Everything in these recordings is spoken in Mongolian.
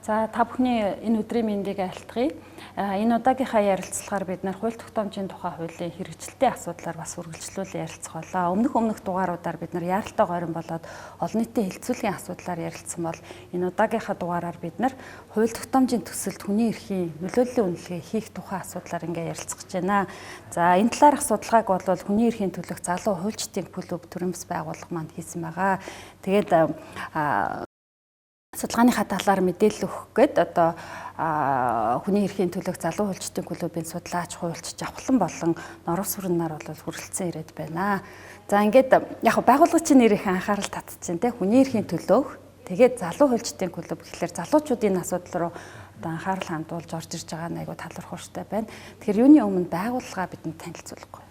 За та бүхний энэ өдрийн мэндийг айлтгая. Энэ удаагийнхаа ярилцлагаар бид нар хууль тогтоомжийн тухай хуулийн хэрэгжилтийн асуудлаар бас үргэлжлүүлэн ярилцах боллоо. Өмнөх дугааруудаар бид нар яаралтай горин болоод олон нийтийн хилцүүлгийн асуудлаар ярилцсан бол энэ удаагийнхаа дугаараар бид нар хууль тогтоомжийн төсөлд хүний эрхийн нөлөөллийн үнэлгээ хийх тухай асуудлаар ярилцах гэж байна. За энэ талаарх судалгааг бол хүний эрхийн төлөөх залуу хуульчдын клуб төрөмс байгууллага манд хийсэн байгаа. Тэгээд судалгааныхаа талаар мэдээлэл өгөх гээд одоо хүний эрхийн төлөөх залуу хуульчдын клубын судлаач, хуульч, авхлан болон норов сүрнээр бол хүрэлцэн ирээд байна. За ингээд яг байгууллагын нэр их анхаарал татчихжээ те хүний эрхийн төлөөх тэгээд залуу хуульчдын клуб гэхлээр залуучуудын асуудал руу одоо анхаарал хандуулж орж ирж байгаа нь айгу талархууштай байна. Тэгэхээр юуны өмнө байгууллага бидэнд танилцуулахгүй.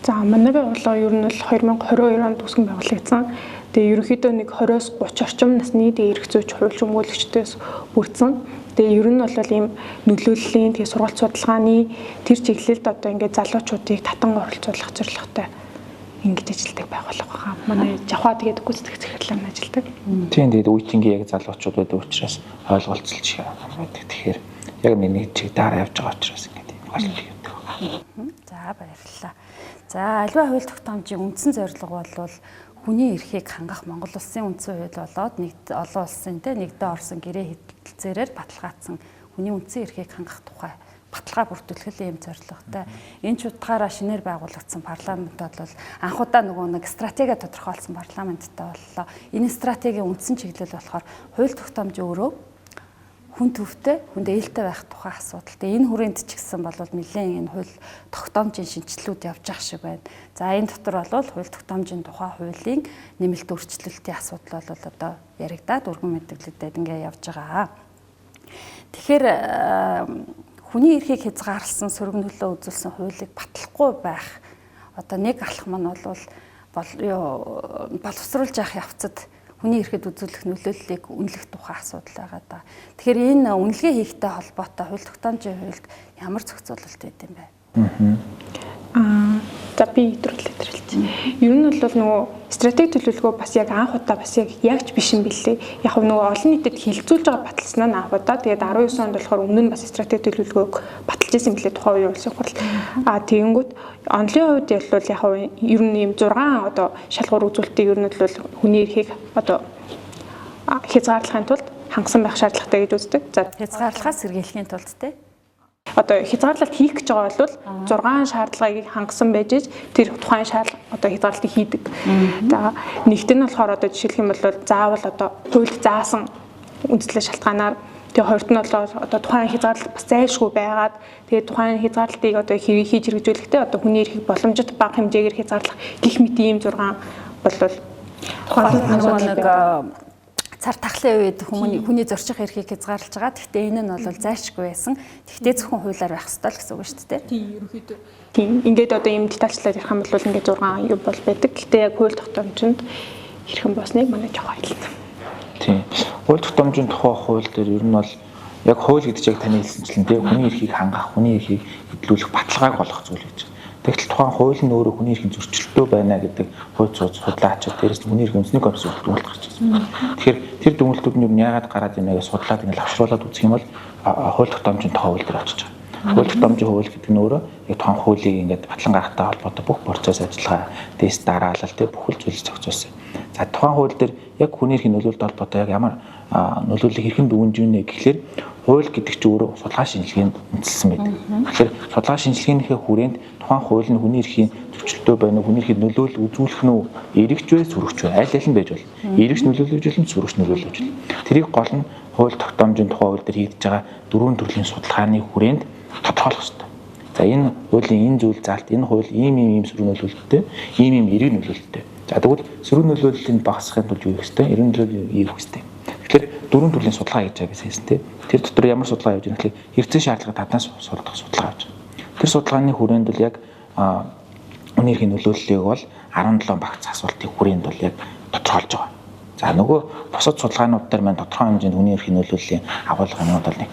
За манай байгууллага ер нь бол 2022 онд үүсгэн байгуулагдсан. Тэгээ ерөнхийдөө нэг 20-с 30 орчим насны эрх зүйч хуульч өмгөөлөгчдөөс бүрдсэн. Тэгээ ер нь бол ийм нөлөөллийн тэгээ сургалт судалгааны тэр чиглэлд одоо ингээд залуучуудыг татан оролцуулах зорилготой ингэж ажилладаг байгууллага байгаа. Манай Жавха тэгээд гүйцэтгэх захирлаар ажилладаг. Тийм тэгээд үеийнгийн яг залуучууд байдаг учраас ойлголцолж байдаг. Тэгэхээр яг нэг чиг дараа явж байгаа учраас ингээд ойлголт хийдэг байгаа. За баярлалаа. За аливаа хууль тогтоомжийн үндсэн зорилго бол хүний эрхийг хангах Монгол улсын үндсэн хууль болоод олон улсын нэгдэн орсон гэрээ хэлэлцээрээр баталгаажсан хүний үндсэн эрхийг хангах тухай баталгаа бүртгүүлэх юм зорилготой. Энэ ч утгаараа шинээр байгуулагдсан парламент бол анх удаа нэг стратеги тодорхойлсон парламенттай боллоо. Энэ стратегийн үндсэн чиглэл болохоор хууль тогтоомж өөрөө хүн төвтэй, хүнд ээлтэй байх тухай асуудалтай. Энэ хүрээнд ч гэсэн бол нэлээд энэ хууль тогтоомжийн шинжилгүүд явж байгаа шиг байна. За энэ дотор бол хууль тогтоомжийн тухай хуулийн нэмэлт өөрчлөлтийн асуудал бол одоо яригадаад өргөн мэдээлэлтэд ингээд явж байгаа. Тэгэхээр хүний эрхийг хязгаарласан сөргөнөлөө үзүүлсэн хуулийг батлахгүй байх одоо нэг алхам нь бол боловсруулж явах явцад хүний эрхэд үзүүлэх нөлөөллийг үнэлэх тухай асуудал байгаа да. Тэгэхээр энэ үнэлгээ хийхтэй холбоотой хууль тогтоомжийн хуульд ямар зохицуулалт байд юм бэ? За би илэрлэж. Ер нь бол нөгөө стратеги төлөвлөгөө бас яг анх удаа бас ягч биш юм билээ. Яг нөгөө олон нийтэд хилцүүлж байгаа баталснаа анх удаа. Тэгээд 19 онд болохоор өмнө нь бас стратеги төлөвлөгөөг баталж ирсэн билээ тухайн үеийн улсын хурал. Тэгэнгүүт онлын хувьд бол яг ер нь ийм 6 одоо шалгуур үзүүлэлтийг ер нь бол хүний эрхийг одоо хязгаарлахын тулд хангасан байх шаардлагатай гэж үздэг. За хязгаарлахаас сэргийлэхийн тулд те одоо хязгаарлалт хийх гэж байгаа бол 6 шаардлагыг хангасан байж тэр тухайн одоо хязгаарлалтыг хийдэг. За нэгт нь болохоор одоо жишээлх юм бол заавал одоо хуульд заасан үндэслэл шалтгаанаар тэгээ хоёрт нь бол одоо тухайн хязгаарлалт бас зайлшгүй байгаад тэгээ тухайн хязгаарлалтыг одоо хийж хэрэгжүүлэхдээ одоо хүний эрхийг боломжит бага хэмжээгээр хязгаарлах гэх мэт ийм 6 бол тухайн цар тахлын үед хүний зорчих эрхийг хязгаарлаж байгаа. Гэхдээ энэ нь бол зайлшгүй байсан. Гэхдээ зөвхөн хуулиар байх ёстой л гэсэн үг шүү дээ. Тийм ерөнхийдөө. Тийм ингээд одоо ийм детальчлаад ярих юм бол ингээд 6 юм бол байдаг. Гэхдээ яг хууль тогтоомжинд хэрхэн босныг манай Жавха хэлсэн. Тийм. Хууль тогтоомжийн тухай хууль дээр ер нь бол яг хууль гэдэг чинь таны хэлсэнчлэн тийм хүний эрхийг хангах, хүний эрхийг хөдөлгөх баталгааг олох зүйл гэж. Тэгтэл тухайн хууль нь өөрөө хүний эрхийн зөрчилтөө байна гэдэг хууль судлаач дээрээс хүний эрхийн үндэсний комиссын дүгнэлт гарч ирсэн. Тэгэхээр тэр дүгнэлтүүд нь юу яагаад гараад байна гэж судлаад ингээд авчруулад үзэх юм бол хууль тогтоомжийн тухай хууль дээр очиж байгаа. Хууль тогтоомжийн хууль гэдэг нь өөрөө яг тухайн хуулийг ингээд батлан гаргахтай холбоотой бүх процесс ажиллагаа, тест дараалал тэг бүх зүйл зохицуулсан. За тухайн хууль дээр яг хүний эрхийн нөлөөлөлт холбоотой яг ямар нөлөөллийг хэрхэн дүгнэж ийнэ гэхлээр хууль гэдэг чинь өөрөө судалгаа шинжилгээнд үндэслэн байдаг. Тэгэхээр судалгаа шинжилгээнийхээ хүрээнд тухайн хууль нь хүний эрхийн зөрчилтөө байна уу, хүний эрхийн нөлөөлөл үзүүлэх нь эргэж вэ, сүрэгч вэ? Аль аль нь байж бол. Эргэж нөлөөлөж болно, сүрэгч нөлөөлөж болно. Тэрийг гол нь хууль тогтоомжийн тухай хууль дээр хийгдэж байгаа 4 төрлийн судалгааны хүрээнд тодорхойлох хэрэгтэй. За энэ хуулийн энэ зүйл заалт, энэ хууль ийм сөрөг нөлөөлөлттэй, ийм эрэг нөлөөлөлттэй. За тэгвэл сөрөг нөлөөллийг багасгахын тулд юу хийх хэрэгтэй? Эрэг нөлөөллийг хийх хэрэгтэй. Тэгэхээр 4 төрлийн судалгаа хийж байгаа гэсэн тийм. Тэр дотор ямар судалгаа явж байгаа гэхэл хэрэгцээ шаардлагыг татнаас судалгаа явж байгаа. Тэр судалгааны хүрээнд бол яг хүний эрхийн нөлөөллийг бол 17 багц асуултын хүрээнд бол яг тодорхойлж байгаа. За нөгөө бусад судалгаанууд дээр маань тодорхой хэмжээнд хүний эрхийн нөлөөллийн агуулгын бол нэг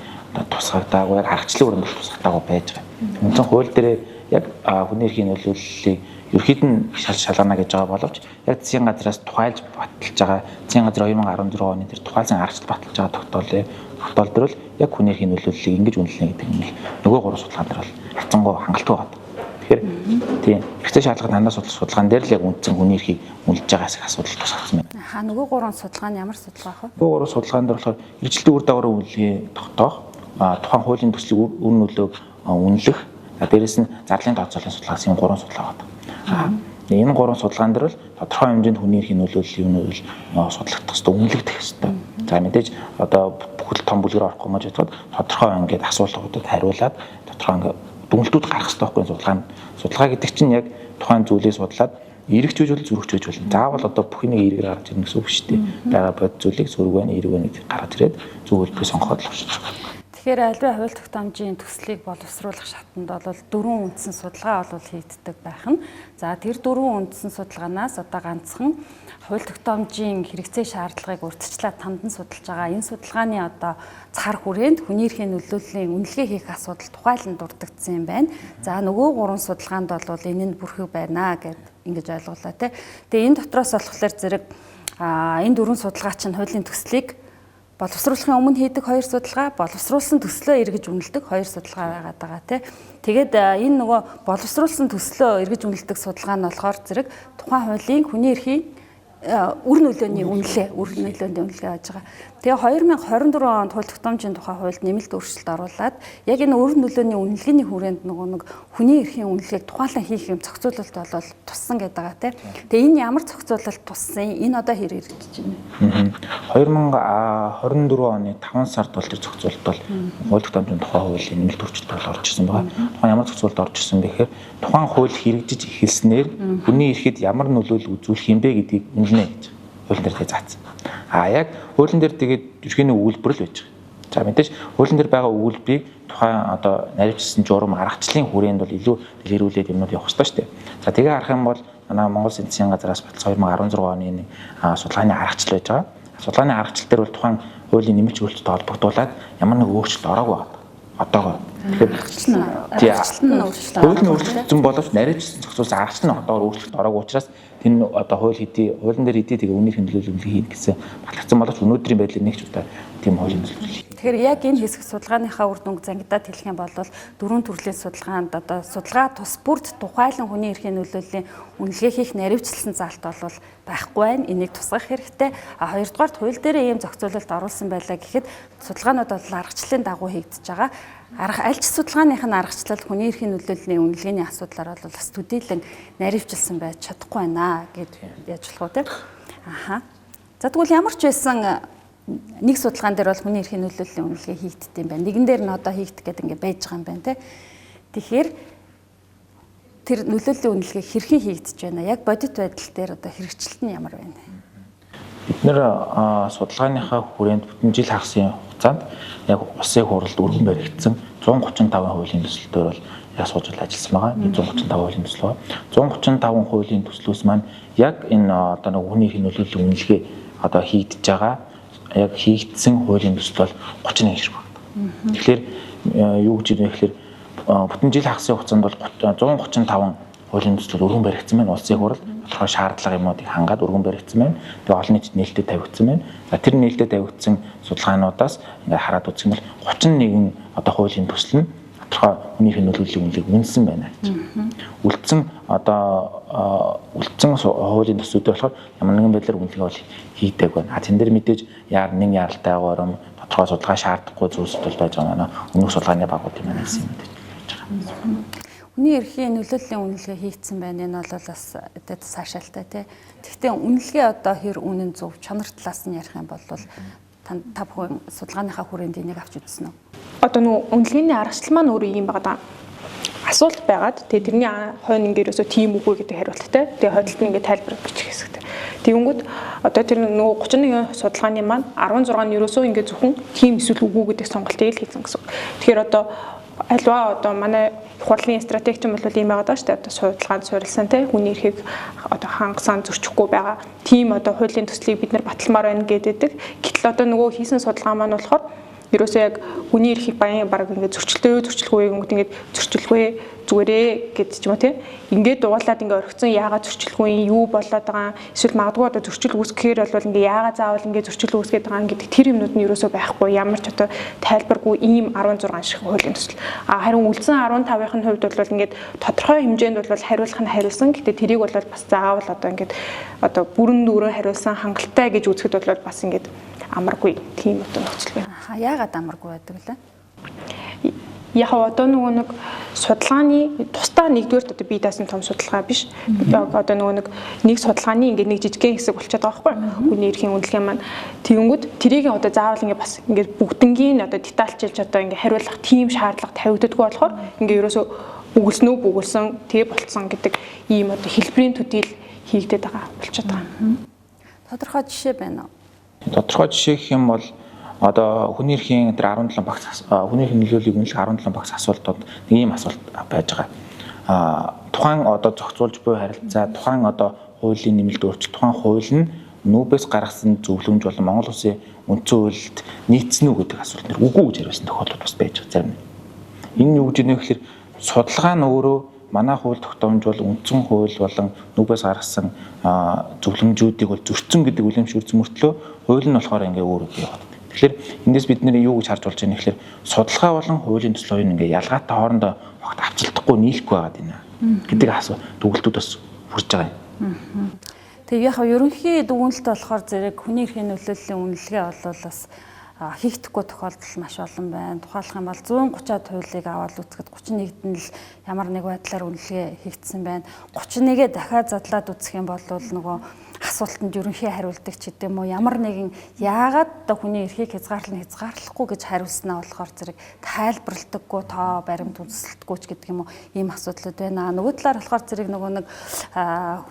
тусгагдаагүй яг аргачлалын хүрээнд тусгагдаагүй байж байгаа. Үндсэн хууль дээр яг хүний эрхийн нөлөөллийг ерөөд нь шалгана гэж байгаа боловч яг засгийн газраас тухайлж баталж байгаа засгийн газар 2014 оны тэр тухайлсан аргачлал баталж байгаа тогтоол дээр яг хүний эрхийн нөлөөллийг ингэж үнэлнэ гэдэг нь нөгөө гурван судалгаан дээр бол хацсангуй хангалттай байна. Тэгэхээр тийм эрхтэй шалгалт хандаа судалгаан дээр л яг үндсэн хүний эрхийг үнэлж байгаа хэсэг асуудал тусгацсан байна. Нөгөө гурван судалгаа нь ямар судалгаа вэ? Нөгөө гурван судалгаан дээр болохоор эрхчлэлтийн үр дагаврын үнэлгээ тогтоох, тухайн хуулийн төслийг үр нөлөөг үнэлэх, дээрээс нь зарлалын тооцооллын судалгаас энэ гурван судалгаа байна. Энэ гурван судалгаан дээр л тодорхой хэмжээнд хүний эрхийн нөлөөллийг судлагдах хэвээр үнэлэгдэх хэвээр. За мэдээж одоо бүхэл том бүлгээр орохгүй мэж бодоход тодорхой ингээд асуултуудад хариулаад тодорхой ингээд дүгнэлтүүд гаргах хэрэгтэй байхгүй судалгаа гэдэг чинь яг тухайн зүйлийг судлаад эргэжүүлэл зүрхжүүлэл. Заавал одоо бүх нэг эргээр гаргаж ирнэ гэсэн үг шүү дээ. Бага бод зүйлийг зүрх байна, эрг байна гэж гаргаж ирээд зөв хөлбөрөөр сонгоход л байна. Тэгэхээр альва хууль тогтоомжийн төслийг боловсруулах шатанд бол дөрвөн үндсэн судалгаа бол хийгддэг байх нь. За тэр дөрвөн үндсэн судалгаанаас одоо ганцхан хууль тогтоомжийн хэрэгцээ шаардлагыг урьдчилаад тандан судалж байгаа. Энэ судалгааны одоо цар хүрээнд хүний эрхийн нөлөөллийн үнэлгээ хийх асуудал тухайлан дурддагдсан юм байна. За нөгөө гурван судалгаанд бол энэ нь бүрхэг байна гэд ингэж ойлголоо тий. Тэгээ энэ дотроос болохоор зэрэг энэ дөрвөн судалгаа чинь хуулийн төслийг боловсруулахын өмнө хийдэг 2 судалгаа, боловсруулсан төслөө эргэж үнэлдэг 2 судалгаа байгаад байгаа тий. Тэгээд энэ нөгөө боловсруулсан төслөө эргэж үнэлдэг судалгаа нь болохоор зэрэг тухайн хуулийн хүний эрхийн үр нөлөөний үнэлгээ байж байгаа. Тэгээ 2024 онд хууль тогтоомжийн тухай хуульд нэмэлт өөрчлөлт оруулаад яг энэ үр нөлөөний үнэлгээний хүрээнд нэг хүний эрхийн үнэлгээг тухайлан хийх юм зохицуулалт болол туссан гэдэг байгаа тийм. Тэгээ энэ ямар зохицуулалт туссан? Энэ одоо хэр хэрэгжиж байна? 2024 оны 5 сард бол тэр зохицуулалт бол хууль тогтоомжийн тухай хуулийн нэмэлт өөрчлөлт орж ирсэн байгаа. Тухайн ямар зохицуулалт орж ирсэн бэ гэхээр тухайн хууль хэрэгжиж эхэлснээр хүний эрхэд ямар нөлөөлөл үзүүлэх юм бэ гэдгийг үнэлнэ гэж хуулийн дээр заасан. Яг хуулийн дээр тэгээд ерхийний өгүүлбэр л байж байгаа. За мэдээж хуулийн дээр байгаа өгүүлбэрийг тухайн одоо наривчилсан журам аргачлалын хүрээнд бол илүү дэлгэрүүлээд юмнууд явах хэрэгтэй шүү дээ. За тэгээ харах юм бол манай Монгол Эдийн засгийн газраас баталсан 2016 оны нэг судалгааны аргачлал байж байгаа. Судалгааны аргачлал дээр бол тухайн хуулийн нэмэлт өөрчлөлтөд холбогдуулаад ямар нэг өөрчлөлт ороогүй байна. Одоогоо. Тэгэхээр хуулийн өөрчлөлтсөн боловч наривчилсан зохицуулсан аргачлал нь одоогоор өөрчлөлт ороогүй учраас энэ одоо хуулийн дээр хэдий тэгээ үнийн хөндлөлт хийн гэсэн батлагдсан боловч өнөөдрийн байдлаар нэг ч удаа тийм хуулийн нөлөөлөл. Тэгэхээр яг энэ хэсэг судалгааныхаа үр дүнг зангидаад хэлэх юм бол дөрвөн төрлийн судалгаанд одоо судалгаа тус бүрд тухайлан хүний эрхийн нөлөөллийн үнэлгээ хийх наривчлсан заалт бол байхгүй байна. Энийг тусгах хэрэгтэй. Хоёрдугаарт хууль дээр ийм зохицуулалт оруулсан байлаа гэхэд судалгаанууд бол аргачлалын дагуу хийгдэж байгаа. Аль ч судалгааных нь аргачлал хүний эрхийн нөлөөллийн үнэлгээний асуудлаар бол бас төдийлөн наривчилсан байж чадахгүй байна гэд яаж болох вэ? За тэгвэл ямар ч байсан нэг судалгаан дээр бол хүний эрхийн нөлөөллийн үнэлгээ хийгддэг юм байна. Нэгэн дээр нь одоо хийгдэх гэдэг ингээд байж байгаа юм байна те. Тэгэхээр тэр нөлөөллийн үнэлгээ хэрхэн хийгдэж байна? Яг бодит байдал дээр одоо хэрэгжилт нь ямар байна? Бид нэр судалгааныхаа хүрээнд бүтэн жил хагасын хугацаанд яг улсын хурлд өргөн баригдсан 135 хуулийн төслөөр бол яг сууж ажилласан байгаа. 135 хуулийн төсөл байгаа. 135 хуулийн төслөөс маань яг энэ одоо нэг хүний эрхийн нөлөөллийн үнэлгээ одоо хийгдэж байгаа. Яг хийгдсэн хуулийн төсөл бол 31 хэрэг байна. Тэгэхээр юу гэж юм бэ гэхээр бүтэн жил хагасын хугацаанд бол 135 хуулийн төслөөр өргөн баригдсан байна. Улсын хурл тодорхой шаардлага юмнуудыг хангаад өргөн баригдсан байна. Тэгээ олон нийтэд нээлттэй тавигдсан байна. За тэр нээлттэй тавигдсан судалгаануудаас ингээд хараад үзэх юм бол 31 одоо хуулийн төсөл нь тодорхой хүний эрхийн нөлөөллийн үнэлгээг үнэлсэн байна гэж. Үлдсэн хуулийн төслүүдээр болохоор ямар нэгэн байдлаар үнэлгээ бол хийдэг байна. Тэн дээр мэдээж нэг яралтай агаарм тодорхой судалгаа шаардахгүй зүйлсүүд бол байж байгаа. Өмнөх судалгааны багууд юм байна гэсэн юм байж байгаа. Хүний эрхийн нөлөөллийн үнэлгээ хийгдсэн байна. Энэ бол бас цаашаалтай тий. Гэхдээ үнэлгээ одоо хэр үнэн зөв чанар талаас нь ярих юм бол та бүхэн судалгааныхаа хүрээнд энийг авч үзсэн үү? Одоо нөгөө үнэлгээний аргачлал маань өөрөө юм байгаа даа. Асуулт байгаад тэгээ тэрний хойно ингээрөөсөө тийм үгүй гэдэг хариулттай. Тэгээ хойдолд нь ингээ тайлбар бичих хэсэгтэй. Тэгэнгүүт одоо тэр нөгөө 31 судалгааны маань 16 нь ерөөсөө ингээ зөвхөн тийм эсвэл үгүй гэдэг сонголтыг л хийсэн гэсэн. Тэгэхээр одоо альва одоо манай хурлын стратеги юм бол ийм байгаа даа шүү дээ. Одоо судалгаанд суурилсан те хүний эрхийг одоо хангасан зөрчихгүй байгаа. Тийм одоо хуулийн төслийг бид нар баталмаар байна гэдэг. Гэтэл одоо нөгөө хийсэн судалгаа маань болохоор ерөөсөө яг хүний эрхийг баян баг ингээд зөрчилгүй ингээд зөрчилгүй зүгээрээ гэж ч юм уу тий. Ингээд дуулаад ингээд орхицсон яагаад зөрчилгүй юу болоод байгаа эсвэл магадгүй одоо зөрчил үүсгэхээр бол ингээд яагаад заавал ингээд зөрчил үүсгээд байгаа гэдэг тэр юмнууд нь ерөөсөө байхгүй ямар ч одоо тайлбаргүй ийм 16 шиг хуулийн төсөл. Харин үлдсэн 15-ын хувьд бол ингээд тодорхой хэмжээнд бол хариулах нь хариулсан. Гэтэ тэрийг бол бас заавал одоо ингээд одоо бүрэн дүүрэн хариулсан хангалттай гэж үзэхэд бол бас ингээд амаргүй тийм одоо нөхцөл байна. Яагаад амаргүй байдаг лээ? Яг одоо нэг судалгааны тусдаа нэгдүгээр одоо бие даасан том судалгаа биш. Одоо нэг судалгааны ингээд нэг жижигхэн хэсэг болчиход байгаа байхгүй. Хүний эрхийн үнэлгээ маань тэгэнгүүт тэрийг одоо заавал ингээд бас ингээд бүгднгийн одоо детальчилж одоо ингээд хариулах тийм шаардлага тавигддаггүй болохоор ингээд ерөөсөө бүгэлснөө бүгэлсэн тэгээ болцсон гэдэг ийм одоо хэлбэрийн төдийл хийгдээд байгаа болчиход байгаа. Тодорхой жишээ байна уу? Тодорхой жишээ гэх юм бол одоо хүний эрхийн тэр 17 багц хүний эрхийн нөлөөллийг үнэлэх 17 багц асуултууд нэг ийм асуулт байж байгаа. Тухайн одоо зохицуулж буй харилцаа, тухайн одоо хуулийн нэмэлт өөрчлөлт, тухайн хууль нь нүүбээс гаргасан зөвлөмж болон Монгол Улсын үндсэн хуульд нийцсэн үү гэдэг асуулт нэр үгүй гэж хариулсан тохиолдол бас байж байгаа зарим. Энэ юу гэж нэ гэхээр судалгаа нь өөрөө манай хууль тогтоомж бол үндсэн хууль болон нүүбээс гаргасан зөвлөмжүүдийг бол зөрчсөн гэдэг үлэмжшүүрсэн мөртлөө хууль нь болохоор ингээ өөр үгүй яваад. Тэгэхээр эндээс бид нэр юу гэж харж болж байгаа юм гэхээр судалгаа болон хуулийн төсөл хоёрын ингээ ялгаатай хоорондоо огт авчилдахгүй нийлэхгүй байгаад байна гэдэг асуу дүгнэлтүүд бас хүрж байгаа юм. Тэгээ яг ерөнхий дүгнэлт болохоор зэрэг хүний эрхийн нөлөөллийн үнэлгээ бол бас хийгдэхгүй тохиолдол маш олон байна. Тухайлах юм бол 130-аад хуулийг аваад үзэхэд 31-д нь л ямар нэг байдлаар үнэлгээ хийгдсэн байна. 31-ээ дахиад задлаад үзэх юм бол нөгөө асуултанд ерөнхий хариулдаг ч гэдэм үү ямар нэгэн яагаад одоо хүний эрхийг хязгаарлахгүй гэж хариулснаа болохоор зэрэг тайлбарладаггүй тоо баримт үндэслэлтгүй ч гэдэг юм уу ийм асуудлууд байна. Нөгөө талаар болохоор зэрэг нөгөө нэг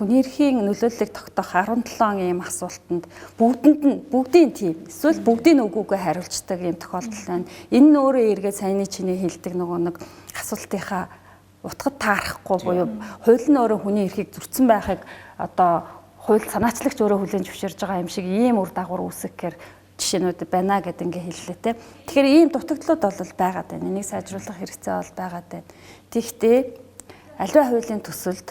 хүний эрхийн нөлөөллийг тогтоох 17 ийм асуултанд бүгдийн тийм эсвэл бүгдийн үгүйгээ хариулцдаг ийм тохиолдол байна. Энэ нь өөрөө эргээд саяны чиний хэлдэг нөгөө нэг асуултынхаа утгад таарахгүй буюу хууль нь өөрөө хүний эрхийг зөрчсөн байхыг одоо хууль санаачлагч өөрөө хүлээн зөвшөөрж байгаа юм шиг ийм үр дагавар үүсгэхээр жишээнүүд байна гэдэг ингээ хэллээ те. Тэгэхээр ийм дутагдлууд бол байгаад байна. Энийг сайжруулах хэрэгцээ бол байгаад байна. Тэгэхдээ аливаа хуулийн төсөлд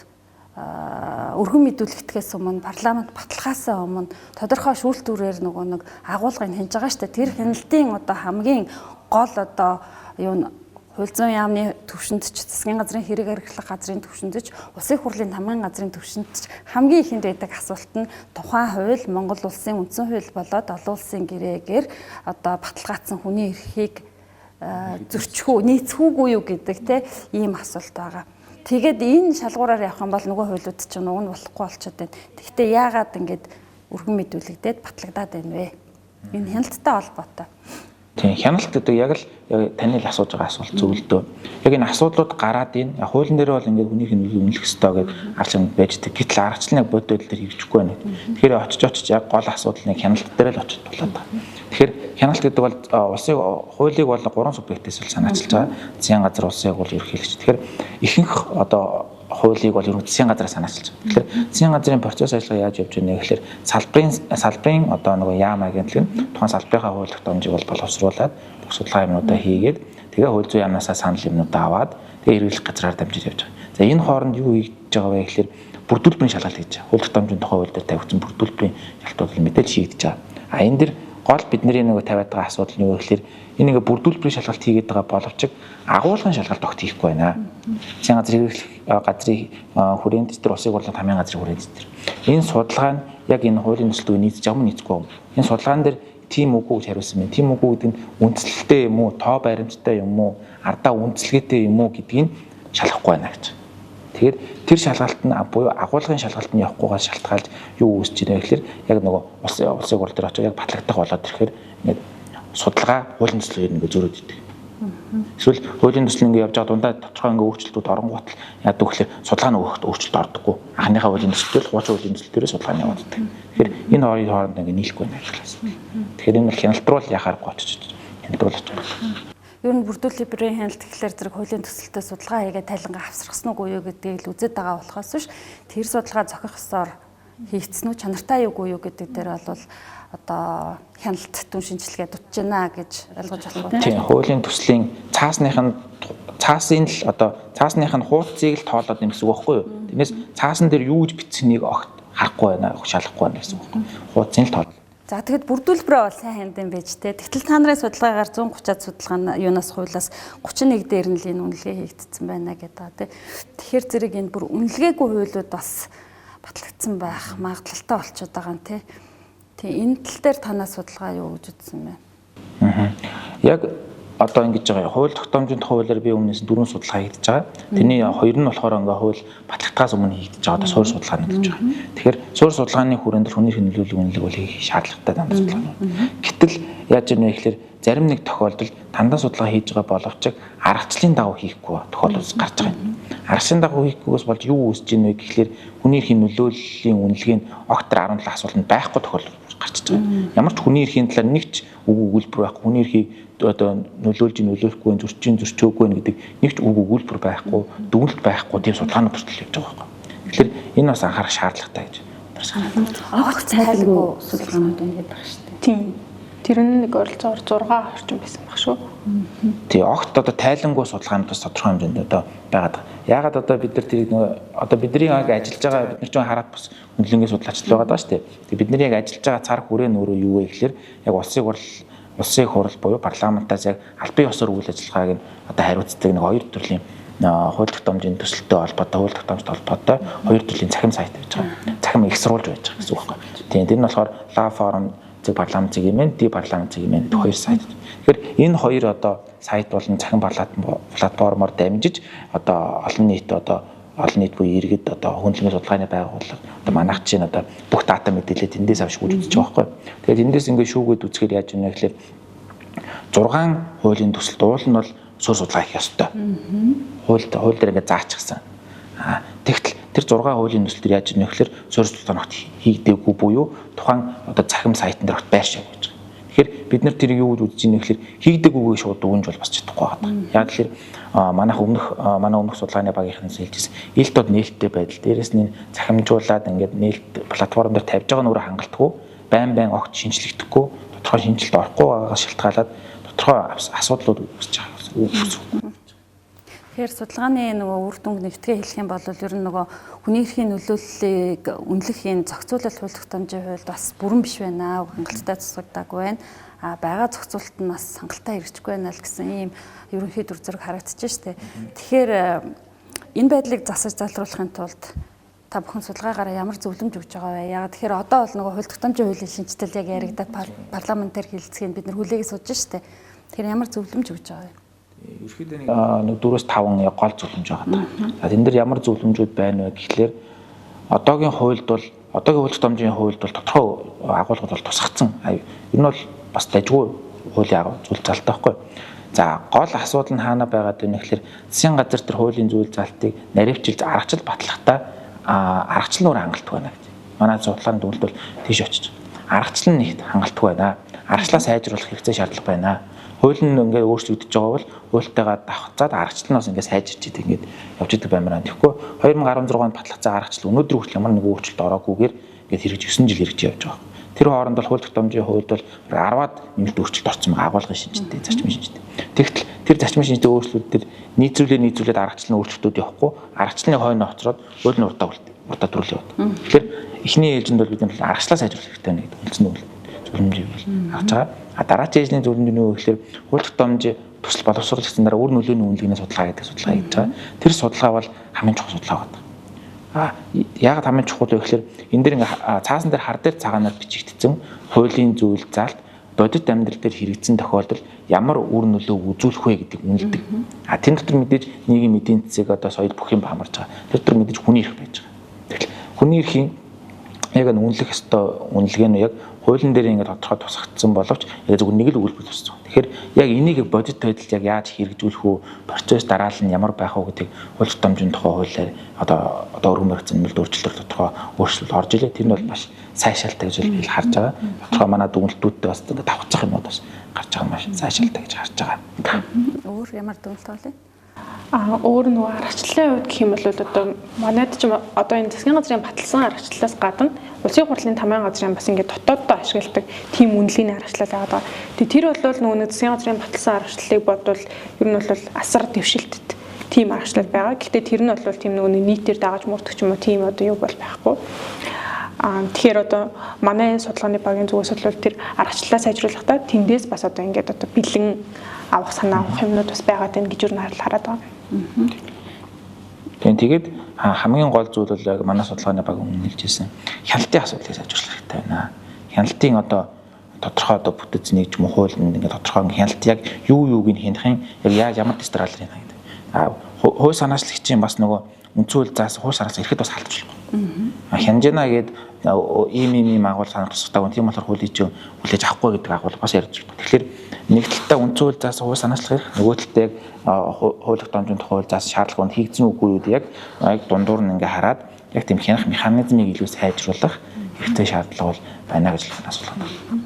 өргөн мэдүүлэгдэхээс өмнө парламент баталгаасаа өмнө тодорхой шүүлтүүрээр нөгөө нэг агуулгыг хянаж байгаа шүү дээ. Тэр хяналтын одоо хамгийн гол одоо юу хууль зүйн яамны төвшөнд ч засгийн газрын хэрэг архилах газрын төвшөнд ч улсын хурлын тамгын газрын төвшөнд ч хамгийн ихэнд байдаг асуулт нь тухайн хууль Монгол улсын үндсэн хууль болоод олон улсын гэрээгээр одоо баталгаажсан хүний эрхийг зөрчих үү, нийцэх үгүй юу гэдэг те ийм асуулт байгаа. Тэгээд энэ шалгуураар явах юм бол нөгөө хуулиуд чинь уг нь болохгүй болчиход байна. Тэгэхдээ яагаад ингэж өргөн мэдүүлэгдээд батлагдаад байна вэ? Энэ хяналттай холбоотой. Тийм хяналт гэдэг яг л таны л асууж байгаа асуулт зөвлөдөө. Яг энэ асуудлууд гараад ийн хуулийн дээр бол ингээд хүний эрхийг үнэлэх ёстой гэж арч юм байж таг. Гэтэл аргачлалын бодол дээр хэрэгжихгүй байна. Тэгэхээр очиж яг гол асуудал нэг хяналт дээр л очиж тулаад байгаа. Тэгэхээр хяналт гэдэг бол улсын хуулийг бол 3 субъектээс л санаачилж байгаа. Засгийн газар, улсын яг бол ерөнхийлөгч. Тэгэхээр ихэнх одоо хуулийг бол ерөнхийдөө засгийн газраас санаачилж байгаа. Тэгэхээр засгийн газрын процесс ажиллагаа яаж явж байна гэхээр салбарын одоо нөгөө яам агентлаг нь тухайн салбарынхаа хууль тогтоомжийг бол боловсруулад судалгаа юмнуудаа хийгээд тэгээ хууль зүйн яамнасаа санал юмнуудаа аваад тэгээ эргэлэх газраар дамжиж явж байгаа. За энэ хооронд юу хийж байгаа вэ гэхээр бүрдүүлбэрийн шалгалт хийж байгаа. Хууль тогтоомжийн тухай хууль дээр тавигдсан бүрдүүлбэрийн шалгалтууд мэдээж хийгдэж байгаа. А энэ дэр гол бидний нөгөө тавиад байгаа асуудал нь юу гэхээр энэ ингээ бүрдүүлбэрийн шалгалт хийгээд байгаа боловч агуулгын шалгалт огт хийхгүй байна. Засгийн газрын газрын хүрээнд дээр улсын хурлын тамгын газрын хүрээнд дээр. Энэ судалгаа нь яг энэ хуулийн төслөд нийцж байгаа юм нийцгүй юм. Энэ судалгаан дээр тийм үгүй гэж хариулсан байна. Тийм үгүй гэдэг нь үндслэлтэй юм уу, тоо баримттай юм уу, ардаа үндслэгээтэй юм уу гэдгийг шалгахгүй байна гэж. Тэгэхээр тэр шалгалт нь буюу агуулгын шалгалт нь явахгүйгээр шалтгаалж юу үүсэж байна гэхээр яг нөгөө улсын хурл дээр очиж яг батлагдах болоод ирэхээр ингээд судалгаа хуулийн төслөөр ингээд зөрөөд идэг. Эсвэл хуулийн төсөл ингээд явж байгаа дундаа тодорхой ингээд өөрчлөлтүүд оронгууд л яадаг гэхээр судалгааны өөрчлөлт ордоггүй. Анхныхаа хуулийн төслөөр 30 хуулийн төсөл дээр судалгааны явуулдаг. Тэгэхээр энэ хоёрын хооронд ингээд нийлэхгүй байна гэж байна. Тэгэхээр энэ бол хяналтруул яхаарахгүй очиж хяналтруулж байгаа. Ер нь бүрдүүлбэрийн хяналт гэхэлэр зэрэг хуулийн төсөлтөд судалгаа хийгээд тайлангаа авсрахсан уу юу гэдгийг л үзээд байгаа болохоос биш тэр судалгаа зохих ёсоор хийгдсэн үү чанартай юу гэдэг дээр бол одоо хяналт түн шинжилгээ дутж байна гэж ойлгож байна. Тийм, хуулийн төслийн цаасныхын хуудсыг л тоолоод юм гэсэн үг байхгүй юу? Тэрнээс цаасан дээр юу гэж бичсэнийг огт харахгүй байна, шалахгүй байна гэсэн үг байхгүй юу? Хуудсыг л тоолоо. За тэгэхэд бүрдүүлбэрээ бол сайн хандсан байж тээ. Тэгтэл та нарын судалгаагаар 130-аад судалгаа нь юунаас хуулиас 31 дээр нь л энэ үнэлгээ хийгдсэн байна гэдэг. Тэгэхээр зэрэг энэ бүр үнэлгээгүй хуулиуд бас батлагдсан байх магадлалтай болчиход байгаа юм тий. Энэ тал дээр танаас судалгаа юу гэж үзсэн бэ? Яг одоо ингэж байгаа хууль тогтоомжийн хуулиар би өмнөөс 4 судалгаа хийгдэж байгаа. Тэрний 2 нь болохоор ингээ хууль батлагдахаас өмнө хийгдэж байгаа. Одоо суурь судалгаа нэгдэж байгаа. Тэгэхээр суурь судалгааны хүрээнд хүний хөндлөлөг үнэлэг бол хийх шаардлагатай дандаа судалгаа. Гэтэл яаж юм бэ гэхээр зарим нэг тохиолдолд дандаа судалгаа хийж байгаа боловч аргачлалын дагуу хийхгүй тохиолдол гарч байгаа юм. Аргачлалын дагуу хийхгүйгээс болж юу үүсэж ийн вэ гэхээр хүний эрхийн нөлөөллийн үнэлгээ нь огтор 17 асуултанд байхгүй тохиолдол гарч байгаа. Ямар ч хүний эрхийн талаар нэг ч үг өгүүлбэр байхгүй, хүний эрхийг одоо нөлөөлөхгүй, зөрчөөгүй гэдэг нэг ч үг өгүүлбэр байхгүй, дүгнэлт байхгүй тийм судалгааны төрөл явж байгаа байхгүй. Тэгэхээр энэ бас анхаарах шаардлагатай гэж санагдав. Огт цайлгүй судалгаанууд ингээд байгаа шүү дээ. Тийм. Тэр нь нэг ойролцоогоор 6 орчим байсан баг шүү. Тэгээ огт одоо тайлангүй судалгаанууд бас тодорхой хэмжээнд одоо байгаад байгаа. Яагаад одоо бид нар тэрийг одоо бидний яг ажиллаж байгаа бид нар ч хараад бас үнэлэнгээ судлаач л байгаа шүү дээ. Тэгээ бидний яг ажиллаж байгаа цар хүрээ нь өөрөө юу вэ гэхээр яг улсын хурал буюу парламентаас яг албан ёсоор үйл ажиллагааг нь одоо хариуцдаг нэг 2 төрлийн хууль тогтоомжийн төсөлтэй холбоотой, хууль тогтоомжтой холбоотой 2 төрлийн цахим сайт байж байгаа. Цахим эксруулж байж байгаа гэсэн үг байна. Тийм тэр нь болохоор Ла форум зөв парламент цэгийн ди парламент цэгийн 2 сайт. Тэгэхээр энэ 2 одоо сайт болон цахим платформоор дамжиж одоо олон нийт буюу иргэд одоо хөндлөмж судалгааны байгууллага одоо манайх чинь одоо бүх дата мэдээлэл эндээс авч шүүгдэж байгаа байхгүй. Тэгээд эндээс ингээд шүүгээд үзэхээр яаж юм бэ гэхээр 6 хуулийн төсөлд уул нь бол суурь судалгаа хийх ёстой. Хууль дээр ингээд заачихсан. Тэгтэл тэр 6 хуулийн төсөл дээр яаж юм бэ гэхээр суурь судалгаанууд хийгдээгүй буюу тухайн одоо цахим сайтн дээр байршаа гэж. Тэгэхээр бид нар тэрийг юу гэж үзэж байна гэхээр хийгдэггүйгээ шууд дүгнж бол бас чадахгүй байна. Яг тэгэхээр манай өмнөх судалгааны багийнхнаас хэлжсэн илтод нээлттэй байдал дээрэс нь захимжуулаад ингээд нээлт платформ дээр тавьж байгаа нь өөрөө хангалтгүй байн огт шинжлэгдэхгүй тодорхой шинжилт орохгүй байгаагаас шалтгаалаад тодорхой асуудлууд үүсэж байгаа. Тэгэхээр судалгааны нөгөө үр дүнг нэгтгээ хэлэх юм бол ер нь нөгөө хүний эрхийн нөлөөллийг үнэлэх энэ зохицуулалт хууль тогтоомжийн хувьд бас бүрэн биш байна. Хангалттай засвардаггүй байна. Байгаа зохицуулалт нь бас хангалттай хэрэгжихгүй байна л гэсэн ийм ерөнхий дүр зураг харагдчихж штэ. Тэгэхээр энэ байдлыг засаж залруулахын тулд та бүхэн судалгаагаараа ямар зөвлөмж өгж байгаа вэ? Яагаад тэгэхээр одоо бол нөгөө хууль тогтоомжийн хуулийн шинжилэл яг яригадаад парламентээр хэлэлцгийг бид нар хүлээгээ сууж штэ. Тэгэхээр ямар зөвлөмж өгж байгаа вэ? Ерөнхийдөө нэг 4-5 гол зөвлөмж байгаа. За тэн дээр ямар зөвлөмжүүд байна вэ гэхлээр одоогийн хууль тогтоомжийн хуульд бол тодорхой агуулгад бол тусгацсан. Ер нь бол бас дайггүй хуулийн зүйл залттай байхгүй. За гол асуудал нь хаана байгаад байна гэхлээр засгийн газар тэр хуулийн зүйл залтыг наривчилж аргачлал батлахдаа аргачлал өөр хангалттай байна гэж. Манай судалгааны дүгнэлт бол тийш очиж. Аргачлал нь их хангалттай байна. Аргачлалаа сайжруулах хэрэгцээ шаардлага байна. Хууль нь ингээд өөрчлөгдөж байгаа бол хуультайгаа давхцаад аргачлалнаас ингээд сайжирч идэг ингээд явж идэг баймаар. Тэгэхгүй 2016 онд батлагдсан аргачлал өнөөдөр хүртэл ямар нэг өөрчлөлт ороогүйгээр ингээд хэрэгж 9 жил хэрэгж явж байгаа. Тэр хооронд бол хууль тогтоомжийн хувьд бол 10-аад нэмэлт өөрчлөлт орсон байгаа агуулгын шинжтэй, зарчмын шинжтэй. Тэгтэл тэр зарчмын шинжтэй өөрчлөлт төр нийцүүлээд аргачлалын өөрчлөлтүүд явахгүй, аргачлалын хойно оцроод хууль нь урдаа төрөл яваад. Тэгэхээр эхний ээлжинд бол бид нар аргачлалаа сайжруулах хэрэгтэй байна гэдэг үлдсэн үг зөвлөмжийг бол харж байгаа. Дараагийн ээлжийн зөвлөмж нь юу гэхээр хууль тогтоомжийн төсөл боловсруулах гэсэн дараа үр нөлөөний үнэлгээний судалгаа гэдэг судалгаа хийж байгаа. Тэр судалгаа бол хамгийн чухал судалгаа байна. Яагаад хамгийн чухал вэ гэхээр энэ дэр цаасан дээр хар дээр цагаанаар бичигдсэн хуулийн зүйл заалт бодит амьдрал дээр хэрэгжсэн тохиолдолд ямар үр нөлөө үзүүлэх вэ гэдгийг үнэлдэг. Тэн дотор мэдээж нийгмийн эдийн засаг одоо соёл бүх юм хамарж байгаа. Тэр дотор мэдээж хүний эрх байж байгаа. Тэгэхээр хүний эрхийн яг үнэлэх ёстой үнэлгээ нь яг хуулийн дээр ингээд тодорхой тусгагдсан боловч яг зөвхөн нэг л өгүүлбэр туссан. Тэгэхээр яг энийг бодит байдалд яг яаж хэрэгжүүлэх үү, процесс дараалал нь ямар байх вэ гэдгийг хууль тогтоомжийн тухай хуулиар одоо өргөн баригдсан нэмэлт өөрчлөлт тодорхой өөрчлөлт орж илээ. Тэр нь бол маш сайшаалтай гэж би харж байгаа. Тодорхой манай дүгнэлтүүдтэй бас давхцах юмуд бас гарч байгаа маш сайшаалтай гэж харж байгаа. Өөр ямар дүгнэлт байна? Өөр нөгөө аргачлалын хувьд гэх юм бол одоо манайд ч одоо энэ засгийн газрын баталсан аргачлалаас гадна улсын хурлын тамирын газрын бас ингээд дотооддоо ашигладаг тийм үнэлгээний аргачлал байгаа. Тэгээ тэр бол нөгөө нэг засгийн газрын баталсан аргачлалыг бодвол ер нь бол асар дэвшилтэд тийм аргачлал байгаа. Гэхдээ тэр нь бол тийм нөгөө нийтээр дагаж мөрдөх юм уу тийм одоо юу бол байхгүй. Тэгэхээр одоо манай судалгааны багийн зүгээс бол тэр аргачлалаа сайжруулахдаа тэндээс бас одоо ингээд одоо бэлэн авах санаа авах юмнууд бас байгаад байна гэж юу хараад байгаа. Тэгээд хамгийн гол зүйл бол яг манай судалгааны баг үнэлжсэн хяналтын асуудлыг сайжруулах хэрэгтэй байна. Хяналтын одоо тодорхой одоо бүтэц нэг ч юм уу хууль ингээд тодорхой хяналт яг юуг нь хянахын яг ямар дистралер юм гэдэг. Хууль санаачлагчийн бас нөгөө үнцүүл заас хууль санаас ирэхэд бас халдчихлаа. Хянжина гээд ийм агуул санаачлагтай тийм болохоор хуулийг чинь хүлээж авахгүй гэдэг агуул бас ярьж байна. Тэгэхээр нэг талдаа үнцүүл заас хууль санаачлах хэрэг, нөгөө талдаа яг хууль тогтоомжийн хууль заас шаардлагууд хийгдсэн үгүй юу яг дундуур нь ингээ хараад яг тийм хянах механизмыг илүү сайжруулах хэрэгтэй шаардлага бол байна гэж асуулт байна.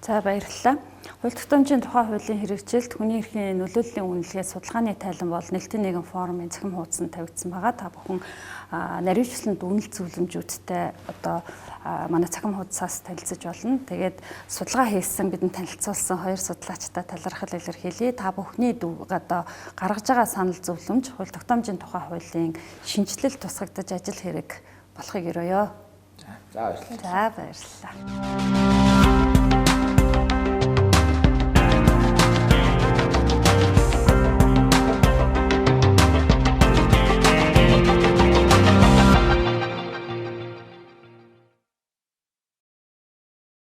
За баярлалаа. Хууль тогтоомжийн тухай хуулийн хэрэгжилт хүний эрхийн нөлөөллийн үнэлгээ судалгааны тайлан бол нэлтийн нэгэн форумын цахим хуудсанд тавигдсан байгаа. Та бүхэн наривчлалд үнэлт зөвлөмжүүдтэй одоо манай цахим хуудасаас танилцж болно. Тэгээд судалгаа хийсэн бидэнд танилцуулсан хоёр судлаачтай талархал илэрхийлье. Та бүхний одоо гаргаж байгаа санал зөвлөмж хууль тогтоомжийн тухай хуулийн шинжилэл тусгагдаж ажил хэрэг болохыг өрөөё. За баярлалаа. За баярлалаа.